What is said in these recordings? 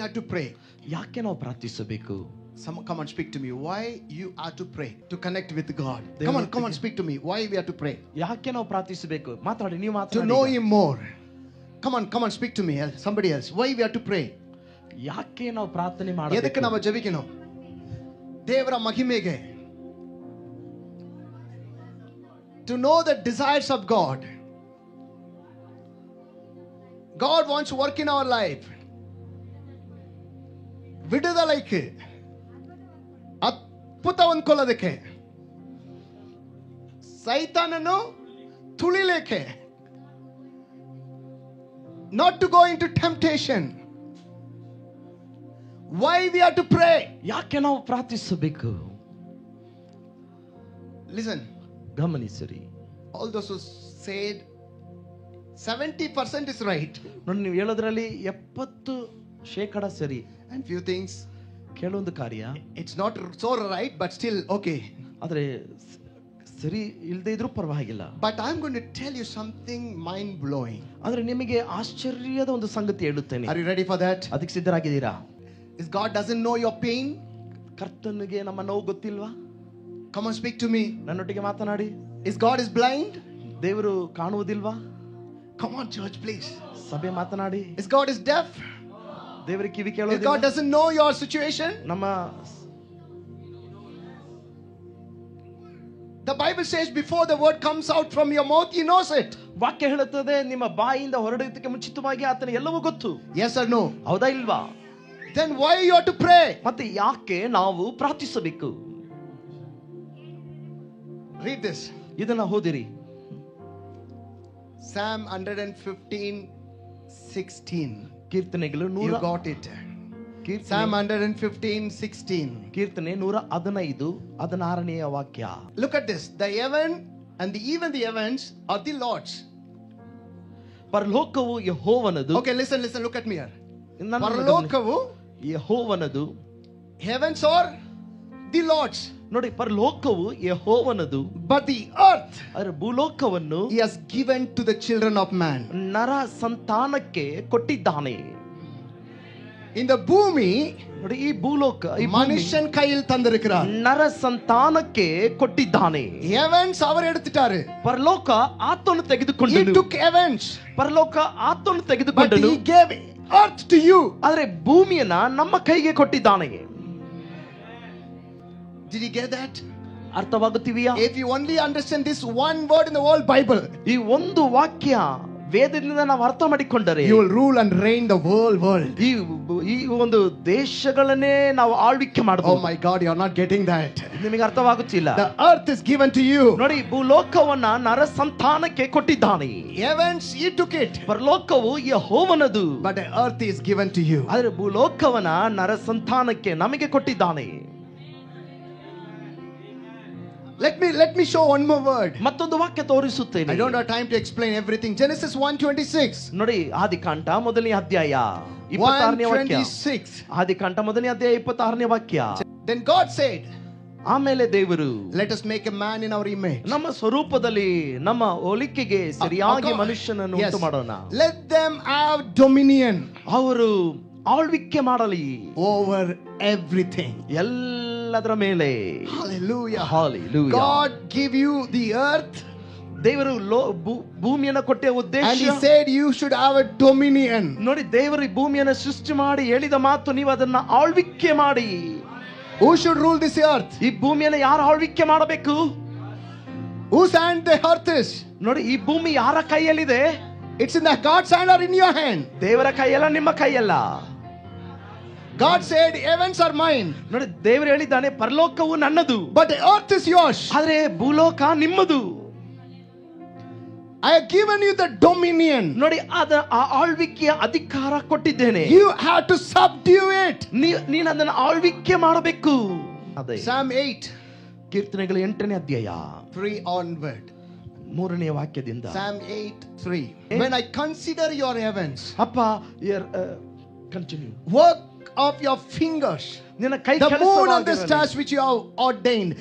have to pray? ಯಾಕೆ ನಾವು ಪ್ರಾರ್ಥಿಸಬೇಕು? Come on, speak to me. Why you are to pray? To connect with God. Come on, speak to me. Why we have to pray? ಯಾಕೆ ನಾವು ಪ್ರಾರ್ಥಿಸಬೇಕು? ಮಾತಾಡಿ, ನೀವು To ಮಾತಾಡಿ. know Him more. Come on, speak to me. Somebody else. Why we have to pray? ಯಾಕೆ ನಾವು ಪ್ರಾರ್ಥನೆ ಎದಕ್ಕೆ ಮಾಡಬೇಕು? ನಾವು ಜಪಿಕೇನು? ದೇವರ ಮಹಿಮೆಗೆ. To know the desires of God. God wants to work in our life. ವಿಡುದಲೈಕೆ, ಅದ್ಭುತ ಹೊಂದ್ಕೊಳ್ಳೋದಕ್ಕೆ, ಸೈತಾನನು ತುಳಿಲೇಕೆ, not to go into temptation. Why we have to pray? ಯಾಕೆ ನಾವು ಪ್ರಾರ್ಥಿಸಬೇಕು? Listen, ಗಮನಿಸಿರಿ. all those who said 70% is right, ನೋಡಿ, ನೀವು ಹೇಳೋದ್ರಲ್ಲಿ 70% ಸರಿ. and few things ಕೆಲವೊಂದು ಕಾರ್ಯ it's not so right, but still okay. ಆದ್ರೆ ಸರಿ ಇಲ್ಲದೆ ಇದ್ರೂ ಪರವಾಗಿಲ್ಲ. But I'm going to tell you something mind blowing. ಆದ್ರೆ ನಿಮಗೆ ಆಶ್ಚರ್ಯದ ಒಂದು ಸಂಗತಿ ಹೇಳುತ್ತೇನೆ. Are you ready for that? ಅದಕ್ಕೆ ಸಿದ್ಧರಾಗಿದ್ದೀರಾ? Is God doesn't know your pain? ಕರ್ತನಿಗೆ ನಮ್ಮ ನೋವು ಗೊತ್ತಿಲ್ವಾ? Come on, speak to me. ನನ್ನೊಟ್ಟಿಗೆ ಮಾತನಾಡಿ. Is God is blind? ದೇವರು ಕಾಣುವುದಿಲ್ವಾ? Come on, church, please. ಸಭೆ ಮಾತನಾಡಿ. Is God is deaf? ದೇವರಿಗೆ ಕಿವಿ If ಕೇಳೋದಿಲ್ಲ? God doesn't know your situation? ನಮ್ಮ The Bible says before the word comes out from your mouth, He knows it. ವಾಕ್ಯ ಹೇಳುತ್ತದೆ, ನಿಮ್ಮ ಬಾಯಿಯಿಂದ ಹೊರಡುವುದಕ್ಕೆ ಮುಂಚಿತವಾಗಿ ಆತನ ಎಲ್ಲವೂ ಗೊತ್ತು. Yes or no? ಹೌದಾ ಇಲ್ವಾ? Then why you have to pray? ಮತ್ತೆ ಯಾಕೆ ನಾವು ಪ್ರಾರ್ಥಿಸಬೇಕು? Read this. ಇದನ್ನ ಓದಿರಿ. Psalm 115:16. ಕೀರ್ತನೆಗಳು You got it. Psalm 115:16. ಕೀರ್ತನೆ 115 16ನೇ ವಾಕ್ಯ. Look at this. The heaven and even the heavens are the Lord's. ಪರಲೋಕವು ಯೆಹೋವನದು. Okay, listen, look at me here. ನನ್ನನ್ನು ಪರಲೋಕವು ಯೆಹೋವನದು. Heavens are the Lord's. ನೋಡಿ, ಪರಲೋಕವು ಯೆಹೋವನದು. But the earth ಅದರ ಭೂಲೋಕವನ್ನು He has given to the children of man. ನರ ಸಂತಾನಕ್ಕೆ ಕೊಟ್ಟಿದ್ದಾನೆ. In the ಭೂಮಿ, ನೋಡಿ, ಈ ಭೂಲೋಕ ಮನುಷ್ಯನ್ ಕೈಯಲ್ಲಿ ತಂದಿರುಕ್கிறார். ನರ ಸಂತಾನಕ್ಕೆ ಕೊಟ್ಟಿದ್ದಾನೆ. Heavens ಅವರು எடுத்துட்டாரு. ಪರಲೋಕ ಆತನು ತೆಗೆದುಕೊಂಡನು. He took heavens. ಪರಲೋಕ ಆತನು But ತೆಗೆದುಕೊಂಡನು. He gave earth to you. ಆದರೆ ಭೂಮಿಯನ್ನ ನಮ್ಮ ಕೈಗೆ ಕೊಟ್ಟಿದ್ದಾನೆ. Did you get that? ಅರ್ಥವಾಗುತ್ತಿವೆಯಾ? If you only understand this one word in the whole Bible, ಈ ಒಂದು ವಾಕ್ಯ ವೇದದಿಂದ ನಾವು ಅರ್ಥ ಮಾಡಿಕೊಂಡರೆ you will rule and reign the whole world. ಈ ಒಂದು ದೇಶಗಳನ್ನೇ ನಾವು ಆಳ್ವಿಕೆ ಮಾಡಬಹುದು. Oh my God, you are not getting that. ನಿಮಗೆ ಅರ್ಥವಾಗುತ್ತಿಲ್ಲ. The earth is given to you. ನೋಡಿ, ಭೂಲೋಕವನ್ನ ನರ ಸಂತಾನಕ್ಕೆ ಕೊಟ್ಟಿದ್ದಾನೆ. Heavens, He took it. ಪರಲೋಕವು ಯೆಹೋವನದು. But the earth is given to you. ಆದರೆ ಭೂಲೋಕವನ್ನ ನರ ಸಂತಾನಕ್ಕೆ ನಮಗೆ ಕೊಟ್ಟಿದ್ದಾನೆ. Let me show one more word. ಮತ್ತೊಂದು ವಾಕ್ಯ ತೋರಿಸುತ್ತೇನೆ. I don't have time to explain everything. Genesis 1:26. ನೋಡಿ, ಆದಿಕಾಂಡ ಮೊದಲನೇ ಅಧ್ಯಾಯ 26ನೇ ವಾಕ್ಯ. 1:26. ಆದಿಕಾಂಡ ಮೊದಲನೇ ಅಧ್ಯಾಯ 26ನೇ ವಾಕ್ಯ. Then God said, ಆಮೇಲೆ ದೇವರು, let us make a man in our image. ನಮ್ಮ ಸ್ವರೂಪದಲ್ಲಿ ನಮ್ಮ ಹೋಲಿಕೆಗೆ ಸರಿಯಾಗಿ ಮನುಷ್ಯನನ್ನು ಉಂಟು ಮಾಡೋಣ. Let them have dominion. ಅವರು ಆಳ್ವಿಕೆ ಮಾಡಲಿ over everything. ಎಲ್ಲದರ ಮೇಲೆ. Hallelujah. Hallelujah. God give you the earth. ದೇವರು ಭೂಮಿಯನ್ನು ಕೊಟ್ಟ ಉದ್ದೇಶ, and He said you should have a dominion. ನೋಡಿ, ದೇವರು ಈ ಭೂಮಿಯನ್ನು ಸೃಷ್ಟಿ ಮಾಡಿ ಹೇಳಿದ ಮಾತು, ನೀವು ಅದನ್ನ ಆಳ್ವಿಕೆ ಮಾಡಿ. Who should rule this earth? ಈ ಭೂಮಿಯನ್ನು ಯಾರು ಆಳ್ವಿಕೆ ಮಾಡಬೇಕು? Whose hand the earth is? ನೋಡಿ, ಈ ಭೂಮಿ ಯಾರ ಕೈಯಲ್ಲಿದೆ? It's in the God's hand or in your hand? ದೇವರ ಕೈಯಲ್ಲ, ನಿಮ್ಮ ಕೈಯಲ್ಲ. God said heavens are mine. ನೋಡಿ, ದೇವರು ಹೇಳಿದ್ದಾನೆ ಪರಲೋಕವು ನನ್ನದು, but the earth is yours. ಆದ್ರೆ ಭೂಲೋಕ ನಿಮ್ಮದು. I have given you the dominion. ನೋಡಿ, ಆ ಆಳ್ವಿಕೆಯ ಅಧಿಕಾರ ಕೊಟ್ಟಿದ್ದೇನೆ. You have to subdue it. ನೀನು ಅದನ್ನು ಆಳ್ವಿಕೆ ಮಾಡಬೇಕು. Psalm 8. ಕೀರ್ತನೆಗಳ 8ನೇ ಅಧ್ಯಾಯ 3 onward. 3ನೇ ವಾಕ್ಯದಿಂದ. Psalm 8:3. When I consider your heavens, ಅಪ್ಪ, continue. work of your fingers, ನಿನ್ನ ಕೈ the moon and the ಕೆಲಸವಾಗಿರಲಿ. stars which you have ordained,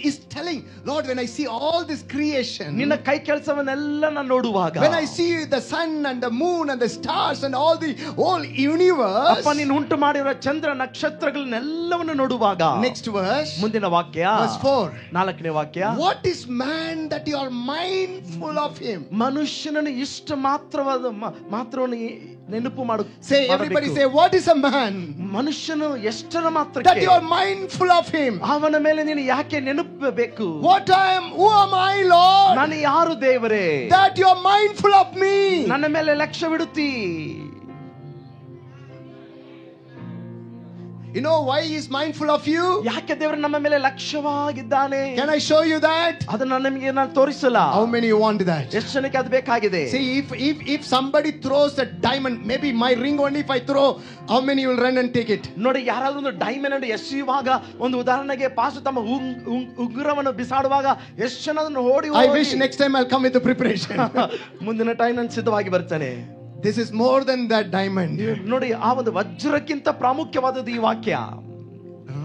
is telling, Lord, when I see all this creation, ನಿನ್ನ ಕೈ ಕೆಲಸವನ್ನೆಲ್ಲ ನಾನು ನೋಡುವಾಗ, when I see the sun and the moon and the stars and all the whole universe. ಅಪ್ಪ ನೀನು ಉಂಟು ಮಾಡಿರೋ ಚಂದ್ರ ನಕ್ಷತ್ರಗಳನ್ನೆಲ್ಲವನ್ನು ನೋಡುವಾಗ, Next verse, ಮುಂದಿನ ವಾಕ್ಯ verse 4. 4ನೇ ವಾಕ್ಯ, What is man that you are mindful of him? ಮನುಷ್ಯನನ್ನು ಇಷ್ಟ ಮಾತ್ರವನ್ನು ನೆನಪು ಮಾಡು. Say, everybody say, what is a man ಮನುಷ್ಯನು ಎಷ್ಟರ that ಮಾತ್ರಕ್ಕೆ you are mindful of him? ಅವನ ಮೇಲೆ ನೀನು ಯಾಕೆ ನೆನಪಬೇಕು? Who am I, Lord, ನಾನು ಯಾರು ದೇವರೇ that you are mindful of me? ನನ್ನ ಮೇಲೆ ಲಕ್ಷ್ಯವಿಡುತ್ತಿ. You know why he is mindful of you? ಯಾಕೆ ದೇವರು ನಮ್ಮ ಮೇಲೆ ಲಕ್ಷ್ಯವಾಗಿದ್ದಾನೆ? Can I show you that? ಅದನ್ನ ನಿಮಗೆ ನಾನು ತೋರಿಸಲ್ಲ. How many you want that? ಎಷ್ಟು ಜನಕ್ಕೆ ಅದು ಬೇಕಾಗಿದೆ? See, if somebody throws a diamond, maybe my ring only, if I throw, how many will run and take it? ನೋಡಿ, ಯಾರಾದ್ರೂ ಒಂದು ಡೈಮಂಡ್ ಎಸೆಯುವಾಗ, ಒಂದು ಉದಾಹರಣೆಗೆ ಪಾಸ್ ತಮ್ಮ ಉಂಗುರವನ್ನು ಬಿಸಾಡುವಾಗ ಎಷ್ಟು ಜನ ಅದನ್ನು ಓಡಿ I wish next time I'll come with the preparation. ಮುಂದಿನ ಟೈಮ್ ನಾನು ಸಿದ್ಧವಾಗಿ ಬರ್ತೇನೆ. This is more than that diamond. ನೋಡಿ, ಆ ಒಂದು ವಜ್ರಕ್ಕಿಂತ ಪ್ರಾಮುಖ್ಯವಾದದ್ದು ಈ ವಾಕ್ಯ.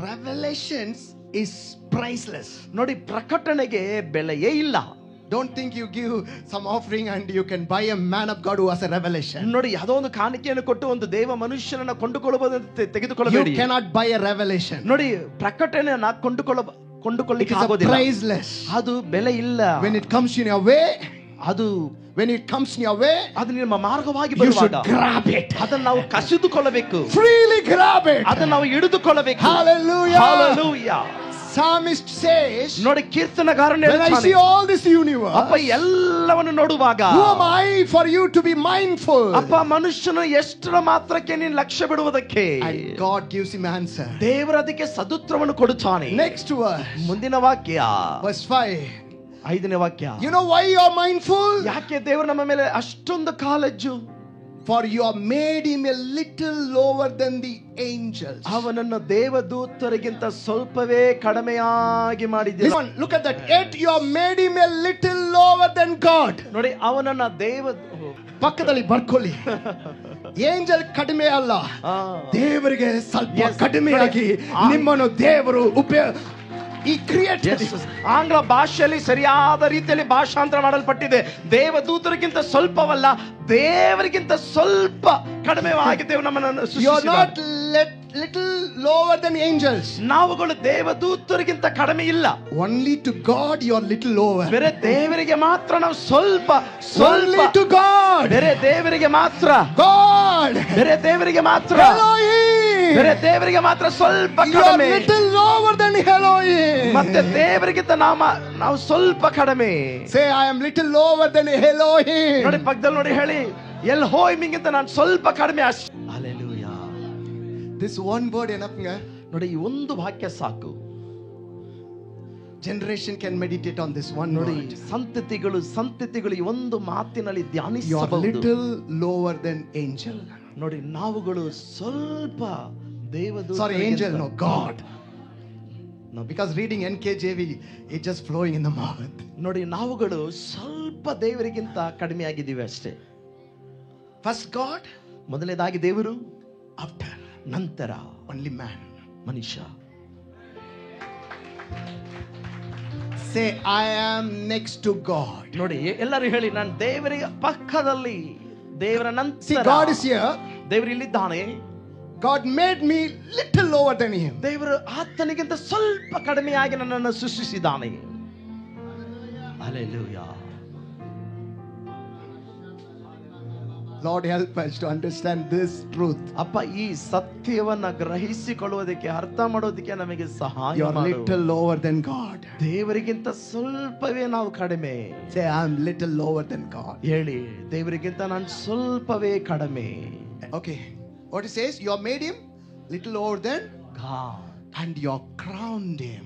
Revelations is priceless. ನೋಡಿ, ಪ್ರಕಟಣೆಗೆ ಬೆಲೆಯೇ ಇಲ್ಲ. Don't think you give some offering and you can buy a man of God who has a revelation. ನೋಡಿ, ಯಾವುದೋ ಒಂದು ಕಾಣಿಕೆಯನ್ನು ಕೊಟ್ಟು ಒಂದು ದೇವ ಮನುಷ್ಯನನ್ನ ಕೊಂಡುಕೊಳ್ಳಬಹುದು ತೆಗೆದುಕೊಳ್ಳಬೇಡಿ. You cannot buy a revelation. ನೋಡಿ, ಪ್ರಕಟಣೆಯನ್ನ ಕೊಂಡುಕೊಳ್ಳಿಕ್ಕೆ ಆಗೋದಿಲ್ಲ. Priceless. ಅದು ಬೆಲೆ ಇಲ್ಲ. When it comes in your way, when it comes in your way, ಅದು ನಿಮ್ಮ ಮಾರ್ಗವಾಗಿ you should ಬರುವಾಗ grab it. ಅದನ್ನು ನಾವು ಕಸಿದುಕೊಳ್ಳಬೇಕು. Freely grab it. ಅದನ್ನು ನಾವು ಹಿಡಿದುಕೊಳ್ಳಬೇಕು. Hallelujah. Hallelujah. Psalmist says, ನೋಡಿ, ಕೀರ್ತನಗಾರನು when I see ಹೇಳ್ತಾನೆ, all this universe, ಅಪ್ಪ ಎಲ್ಲವನ್ನು ನೋಡುವಾಗ, who am I for you to be mindful? ಅಪ್ಪ ಮನುಷ್ಯನು ಎಷ್ಟರ ಮಾತ್ರಕ್ಕೆ ನೀನು ಲಕ್ಷ್ಯ ಬಿಡುವುದಕ್ಕೆ? And God gives him answer. ದೇವರು ಅದಕ್ಕೆ ಸದುತ್ತರವನ್ನು ಕೊಡುತ್ತಾನೆ. Next verse, ಮುಂದಿನ ವಾಕ್ಯ verse 5. 5ನೇ ವಾಕ್ಯ. You know why you are mindful? ಯಾಕೆ ದೇವರು ನಮ್ಮ ಮೇಲೆ ಅಷ್ಟೊಂದು ಕಾಳಜಿ? For you have made him a little lower than the angels. ಅವನನ್ನು ದೇವದೂತರಿಗಿಂತ ಸ್ವಲ್ಪವೇ ಕಡಿಮೆಯಾಗಿ ಮಾಡಿದ್ದೀರಿ. Come on, look at that. Yet you have made him a little lower than God. ನೋಡಿ, ಅವನನ್ನ ಪಕ್ಕದಲ್ಲಿ ಬರ್ಕೊಳ್ಳಿ. ಏಂಜಲ್ ಕಡಿಮೆ ಅಲ್ಲ, ದೇವರಿಗೆ ಸ್ವಲ್ಪ ಕಡಿಮೆಯಾಗಿ ನಿಮ್ಮನ್ನು ದೇವರು He created it. ಆಂಗ್ಲ ಭಾಷೆಯಲ್ಲಿ ಸರಿಯಾದ ರೀತಿಯಲ್ಲಿ ಭಾಷಾಂತರ ಮಾಡಲ್ಪಟ್ಟಿದೆ. ದೇವದೂತರಿಗಿಂತ ಸ್ವಲ್ಪವಲ್ಲ, ದೇವರಿಗಿಂತ ಸ್ವಲ್ಪ ಕಡಿಮೆಯಾಗಿ ದೇವರು ನಮ್ಮನ್ನು You are not little lower than angels. ನಾವುಗಳು ದೇವದೂತರಿಗಿಂತ ಕಡಿಮೆ ಇಲ್ಲ. Only to God you are little lower. ಬೇರೆ ದೇವರಿಗೆ ಮಾತ್ರ ನಾವು ಸ್ವಲ್ಪ Only to God. ಬೇರೆ ದೇವರಿಗೆ ಮಾತ್ರ God. ಬೇರೆ ದೇವರಿಗೆ ಮಾತ್ರ Elohim. ಬೇರೆ ದೇವರಿಗೆ ಮಾತ್ರ ಸ್ವಲ್ಪ You are ಕಡಿಮೆ. little lower than Elohim. ಮತ್ತೆ ದೇವರಿಗಿಂತ ನಾವು ಸ್ವಲ್ಪ ಕಡಿಮೆ. Say, I am little lower than Elohim. ನೋಡಿ, ಪಕ್ಕದಲ್ಲಿ ನೋಡಿ ಹೇಳಿ, ಎಲ್ಹೋಯಿಮಿಗಿಂತ ನಾನು ಸ್ವಲ್ಪ ಕಡಿಮೆ. Hallelujah. This one word enough. ನೋಡಿ, ಈ ಒಂದು ವಾಕ್ಯ ಸಾಕು. Generation can meditate on this one ನೋಡಿ, word. ಸಂತತಿಗಳು ಈ ಒಂದು ಮಾತಿನಲ್ಲಿ You are ಧ್ಯಾನಿಸಬಹುದು. little lower than angel. ನೋಡಿ, ನಾವುಗಳು ಸ್ವಲ್ಪ ದೇವದೂತರಿಗಿಂತ, Sorry, angel, no, God. No, because reading NKJV, it's just flowing in the mouth. ನೋಡಿ, ನಾವುಗಳು ಸ್ವಲ್ಪ ದೇವರಿಗಿಂತ ಕಡಿಮೆಯಾಗಿದ್ದೀವಿ ಅಷ್ಟೇ. First God, ಮೊದಲನೇದಾಗಿ ದೇವರು, after ನಂತರ only man. ಮನುಷ್ಯ. Say, I am next to God. ನೋಡಿ, ಎಲ್ಲರೂ ಹೇಳಿ, ನಾನು ದೇವರಿಗೆ ಪಕ್ಕದಲ್ಲಿ, ದೇವರ See, ನಂತರ. God is here. ದೇವರು ಇಲ್ಲಿದ್ದಾನೆ. God made me little lower than him. ದೇವರು ಆತನಿಗಿಂತ ಸ್ವಲ್ಪ ಕಡಿಮೆಯಾಗಿ ನನ್ನನ್ನು ಸೃಷ್ಟಿಸಿದ್ದಾನೆ. Hallelujah. Lord, help us to understand this truth. ಅಪ್ಪ, ಈ ಸತ್ಯವನ್ನ ಗ್ರಹಿಸಿಕೊಳ್ಳುವುದಕ್ಕೆ, ಅರ್ಥ ಮಾಡೋದಕ್ಕೆ ನಮಗೆ ಸಹಾಯ You are ಮಾಡು. little lower than God. ದೇವರಿಗಿಂತ ಸ್ವಲ್ಪವೇ ನಾವು ಕಡಿಮೆ. Say, I am little lower than God. ಹೇಳಿ, ದೇವರಿಗಿಂತ ನಾನು ಸ್ವಲ್ಪವೇ ಕಡಿಮೆ. Okay. What it says, you have made him little lower than God. and you have crowned him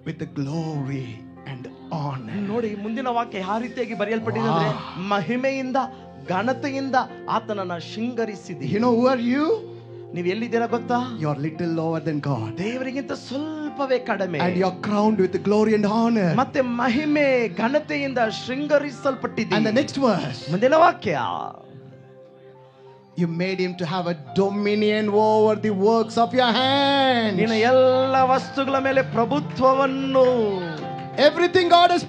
with the glory and honor. ನೋಡಿ, ಮುಂದಿನ ವಾಕ್ಯ ಯಾವ ರೀತಿಯಾಗಿ ಬರೆಯಲ್ಪಟ್ಟಿದೆ ಅಂದ್ರೆ, ಮಹಿಮೆಯಿಂದ ಘನತೆಯಿಂದ ಆತನನ್ನ ಶೃಂಗರಿಸಿದಿ. You know who are you? ನೀವು ಎಲ್ಲಿದ್ದೀರಾ ಗೊತ್ತಾ? You are little lower than God. ದೇವರಿಗಿಂತ ಸ್ವಲ್ಪವೇ ಕಡಿಮೆ. And you are crowned with the glory and honor. ಮತ್ತೆ ಮಹಿಮೆ ಘನತೆಯಿಂದ ಶೃಂಗರಿಸಲ್ಪಟ್ಟಿದ್ದೀರಿ. And the next verse. ಮುಂದಿನ ವಾಕ್ಯ, You made him to have a dominion over the works of your hand. ನಿನ್ನ ಎಲ್ಲ ವಸ್ತುಗಳ ಮೇಲೆ ಪ್ರಭುತ್ವವನ್ನು, Everything God has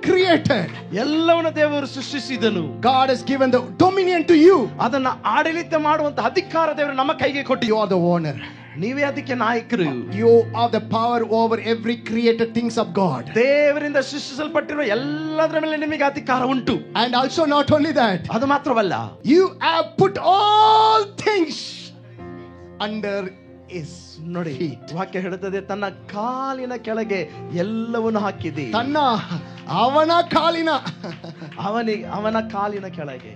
created, ಎಲ್ಲವನ್ನು ದೇವರು ಸೃಷ್ಟಿಸಿದನು. God has given the dominion to you. ಅದನ್ನ ಆಡಳಿತ ಮಾಡುವಂತ ಅಧಿಕಾರ ದೇವರು ನಮ್ಮ ಕೈಗೆ ಕೊಟ್ಟು, You are the owner. ನೀವೇ ಅದಕ್ಕೆ ನಾಯಕರು. You are the power over every created things of God. ದೇವರಿಂದ ಸೃಷ್ಟಿಸಲ್ಪಟ್ಟಿರುವ ಎಲ್ಲದರ ಮೇಲೆ ನಿಮಗೆ ಅಧಿಕಾರ ಉಂಟು. And also not only that, ಅದು ಮಾತ್ರವಲ್ಲ, you have put all things under his ನೋಡಿ feet. ವಾಕ್ಯ ಹೇಳುತ್ತದೆ, ತನ್ನ ಕಾಲಿನ ಕೆಳಗೆ ಎಲ್ಲವನ್ನು ಹಾಕಿದೆ. ಅವನ ಕಾಲಿನ ಅವನ ಕಾಲಿನ ಕೆಳಗೆ.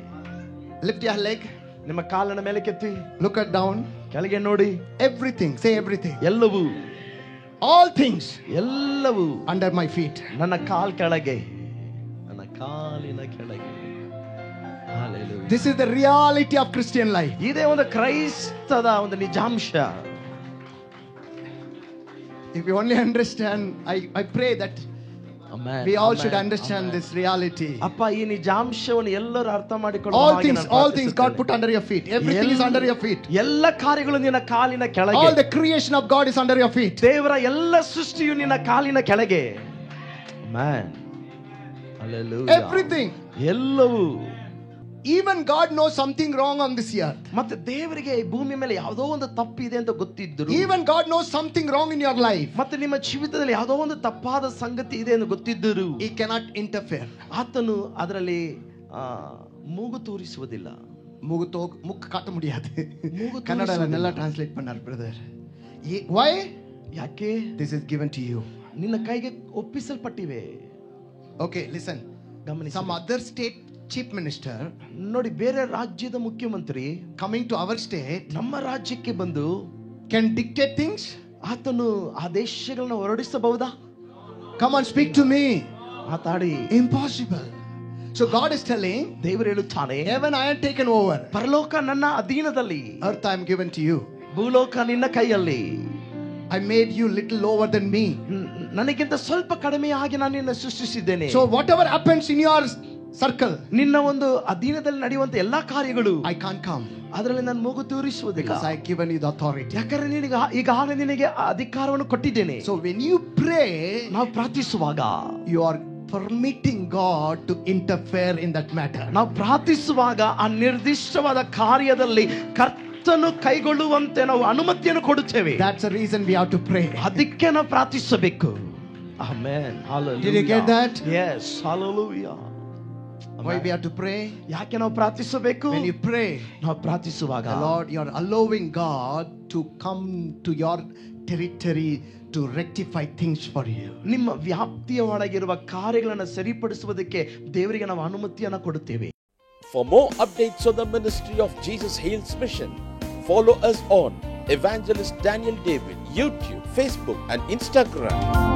Lift your leg. ನಿಮ್ಮ ಕಾಲಿನ ಮೇಲೆ ಕೆತ್ತಿ Look at down. ಕೆಳಗೆ ನೋಡಿ. Everything. Say everything. ಎಲ್ಲವೂ, All things ಎಲ್ಲವೂ under my feet. ನನ್ನ ಕಾಲ್ ಕೆಳಗೆ, ನನ್ನ ಕಾಲಿನ ಕೆಳಗೆ. Hallelujah. This is the reality of Christian life. ಇದೇ ಒಂದು ಕ್ರೈಸ್ತದ ಒಂದು ನಿಜಾಂಶ. If you only understand, I pray that we all should understand this reality. ಅಪ್ಪ, ಈ ನಿಜಾಂಶವನ್ನು ಎಲ್ಲರೂ ಅರ್ಥ All things ಮಾಡಿಕೊಳ್ಳುವ God put under your feet. Everything is under your feet. ಎಲ್ಲ ಕಾರ್ಯಗಳು ನಿನ್ನ ಕಾಲಿನ ಕೆಳಗೆ. All the creation of God is under your feet. ದೇವರ ಎಲ್ಲ ಸೃಷ್ಟಿಯು ನಿನ್ನ ಕಾಲಿನ ಕೆಳಗೆ. Amen. Hallelujah. Everything. ಎಲ್ಲವೂ. Even God knows something wrong on this earth. ಮತ್ತೆ ದೇವರಿಗೆ ಈ ಭೂಮಿ ಮೇಲೆ ಯಾವುದೋ ಒಂದು ತಪ್ಪಿದೆ ಅಂತ ಗೊತ್ತಿದ್ದರು. Even God knows something wrong in your life. ಮತ್ತೆ ನಿಮ್ಮ ಜೀವಿತದಲ್ಲಿ ಯಾವುದೋ ಒಂದು ತಪ್ಪಾದ ಸಂಗತಿ ಇದೆ ಎಂದು ಗೊತ್ತಿದ್ದರು. He cannot interfere. ಆತನು ಅದರಲ್ಲಿ ಮೂಗು ತೋರಿಸುವುದಿಲ್ಲ. மூக்கு காட்ட முடியாது. கன்னடல நல்லா ಟ್ರಾನ್ಸ್ಲೇಟ್ பண்ணார் பிரதர். Why? ಯಾಕೆ? This is given to you. ನಿನ್ನ ಕೈಗೆ ಒಪ್ಪಿಸಲ್ಪಟ್ಟಿವೆ. Okay, listen. ಗಮನಿಸಿ. Some other state chief minister, ನೋಡಿ, ಬೇರೆ ರಾಜ್ಯದ ಮುಖ್ಯಮಂತ್ರಿ coming to our state, ನಮ್ಮ ರಾಜ್ಯಕ್ಕೆ ಬಂದು can dictate things. ಆತನು ಆದೇಶಗಳನ್ನು ಹೊರಡಿಸಬಹುದಾ? Come on, speak to me. ಮಾತಾಡಿ. Impossible. So God is telling, ದೇವರು ಹೇಳುತ್ತಾನೆ, heaven I have taken over. ಪರಲೋಕ ನನ್ನ ಅಧೀನದಲ್ಲಿ, Earth I am given to you. ಭೂಲೋಕ ನಿನ್ನ ಕೈಯಲ್ಲಿ. I made you little lower than me. ನನಗಿಂತ ಸ್ವಲ್ಪ ಕಡಿಮೆಯಾಗಿ ನಾನು ನಿನ್ನ ಸೃಷ್ಟಿಸಿದ್ದೇನೆ. So whatever happens in your circle, ನಿನ್ನ ಒಂದು ಅಧೀನದಲ್ಲಿ ನಡೆಯುವಂತ ಎಲ್ಲಾ ಕಾರ್ಯಗಳು, I can't come. ಅದರಲ್ಲಿ ನಾನು ಮೂಗು ತೋರಿಸುವುದಿಲ್ಲ. Because I have given you the authority. ಯಾಕಂದ್ರೆ ಈಗಾಗಲೇ ನಿನಗೆ ಅಧಿಕಾರವನ್ನು ಕೊಟ್ಟಿದ್ದೇನೆ. So when you pray, ನಾವು ಪ್ರಾರ್ಥಿಸುವಾಗ you are permitting God to interfere in that matter. ನಾವು ಪ್ರಾರ್ಥಿಸುವಾಗ ಆ ನಿರ್ದಿಷ್ಟವಾದ ಕಾರ್ಯದಲ್ಲಿ ಕರ್ತನು ಕೈಗೊಳ್ಳುವಂತೆ ನಾವು ಅನುಮತಿಯನ್ನು ಕೊಡುತ್ತೇವೆ. That's the reason we have to pray. ಅದಕ್ಕೆ ನಾವು ಪ್ರಾರ್ಥಿಸಬೇಕು. Amen. Hallelujah. Did you get that? Yes. Hallelujah. Why we have to pray? ಯಾಕೆ ನಾವು ಪ್ರಾರ್ಥಿಸಬೇಕು? When you pray, ನಾವು ಪ್ರಾರ್ಥಿಸುವಾಗ, Lord, you are allowing God to come to your territory to rectify things for you. ನಿಮ್ಮ ವ್ಯಾಪ್ತಿಯ ಒಳಗಿರುವ ಕಾರ್ಯಗಳನ್ನು ಸರಿಪಡಿಸುವುದಕ್ಕೆ ದೇವರಿಗೆ ನಾವು ಅನುಮತಿಯನ್ನು ಕೊಡುತ್ತೇವೆ. For more updates on the ministry of Jesus Heals Mission, follow us on Evangelist Daniel David, YouTube, Facebook and Instagram.